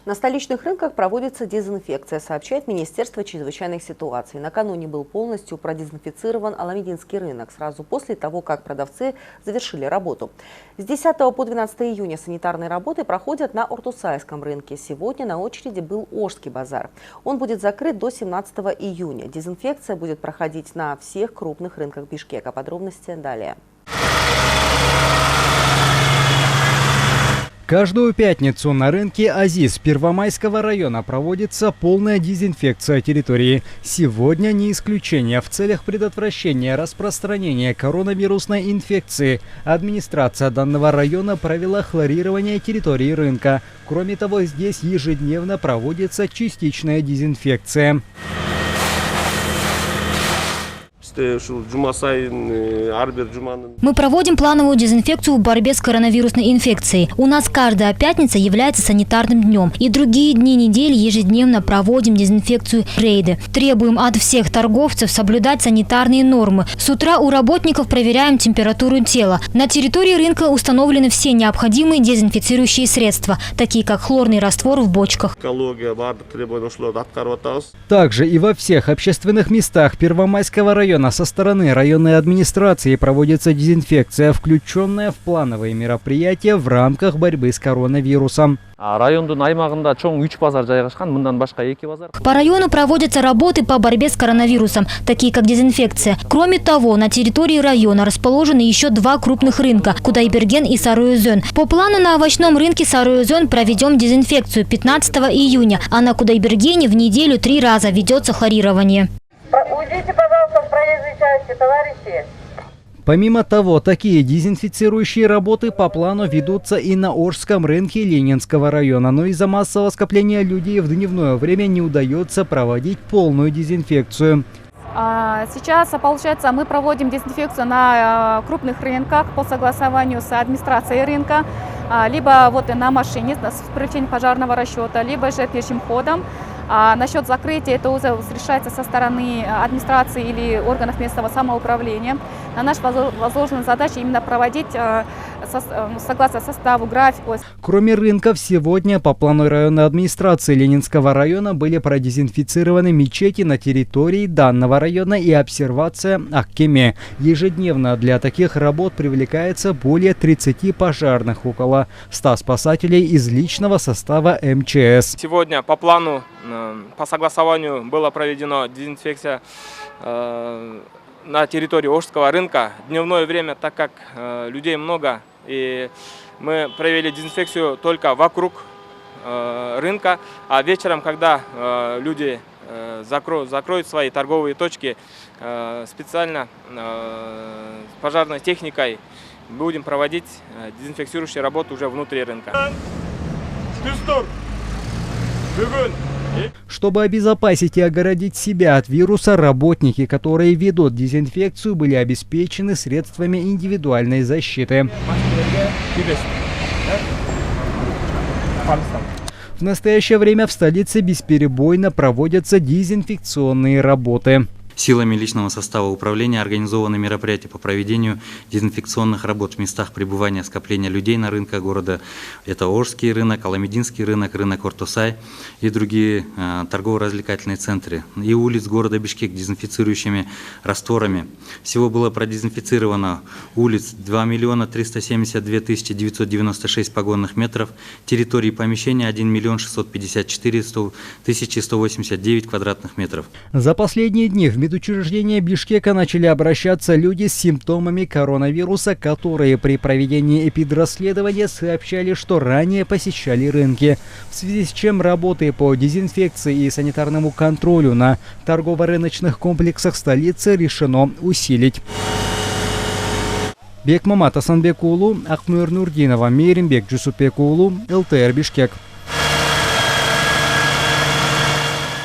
На столичных рынках проводится дезинфекция, сообщает Министерство чрезвычайных ситуаций. Накануне был полностью продезинфицирован Аламединский рынок, сразу после того, как продавцы завершили работу. С 10 по 12 июня санитарные работы проходят на Ортусайском рынке. Сегодня на очереди был Ошский базар. Он будет закрыт до 17 июня. Дезинфекция будет проходить на всех крупных рынках Бишкека. Подробности далее. Каждую пятницу на рынке Азиз Первомайского района проводится полная дезинфекция территории. Сегодня не исключение. В целях предотвращения распространения коронавирусной инфекции администрация данного района провела хлорирование территории рынка. Кроме того, здесь ежедневно проводится частичная дезинфекция. Мы проводим плановую дезинфекцию в борьбе с коронавирусной инфекцией. У нас каждая пятница является санитарным днем. И другие дни недели ежедневно проводим дезинфекцию рейды. Требуем от всех торговцев соблюдать санитарные нормы. С утра у работников проверяем температуру тела. На территории рынка установлены все необходимые дезинфицирующие средства, такие как хлорный раствор в бочках. Также и во всех общественных местах Первомайского района со стороны районной администрации проводится дезинфекция, включенная в плановые мероприятия в рамках борьбы с коронавирусом. По району проводятся работы по борьбе с коронавирусом, такие как дезинфекция. Кроме того, на территории района расположены еще два крупных рынка – Кудайберген и Сарыөзен. По плану на овощном рынке Сарыөзен проведем дезинфекцию 15 июня, а на Кудайбергене в неделю 3 раза ведется хлорирование. Уйдите, пожалуйста, в проезжей части, товарищи. Помимо того, такие дезинфицирующие работы по плану ведутся и на Ошском рынке Ленинского района. Но из-за массового скопления людей в дневное время не удается проводить полную дезинфекцию. Сейчас, получается, мы проводим дезинфекцию на крупных рынках по согласованию с администрацией рынка, либо вот на машине с привлечением пожарного расчета, либо же пешим ходом. А насчет закрытия это уже решается со стороны администрации или органов местного самоуправления. На нашу возложенную задачу именно проводить согласно составу, графику. Кроме рынков, сегодня по плану районной администрации Ленинского района были продезинфицированы мечети на территории данного района и обсервация Аккеме. Ежедневно для таких работ привлекается более 30 пожарных, около 100 спасателей из личного состава МЧС. Сегодня по плану, по согласованию была проведена дезинфекция на территории Ошского рынка. Дневное время, так как людей много, и мы провели дезинфекцию только вокруг рынка, а вечером, когда люди закроют свои торговые точки, специально с пожарной техникой будем проводить дезинфицирующие работы уже внутри рынка. Чтобы обезопасить и огородить себя от вируса, работники, которые ведут дезинфекцию, были обеспечены средствами индивидуальной защиты. В настоящее время в столице бесперебойно проводятся дезинфекционные работы. Силами личного состава управления организованы мероприятия по проведению дезинфекционных работ в местах пребывания скопления людей на рынках города. Это Ошский рынок, Аламединский рынок, рынок Ортусай и другие торгово-развлекательные центры. И улиц города Бишкек дезинфицирующими растворами. Всего было продезинфицировано улиц 2 372 996 погонных метров, территории помещения 1 654 189 квадратных метров. За последние дни в медучреждения Бишкека начали обращаться люди с симптомами коронавируса, которые при проведении эпидрасследования сообщали, что ранее посещали рынки. В связи с чем работы по дезинфекции и санитарному контролю на торгово-рыночных комплексах столицы решено усилить. Бекмамат Асанбекулу, Акмыр Нурдинова, Мейримбек Джусупекулу, ЛТР Бишкек.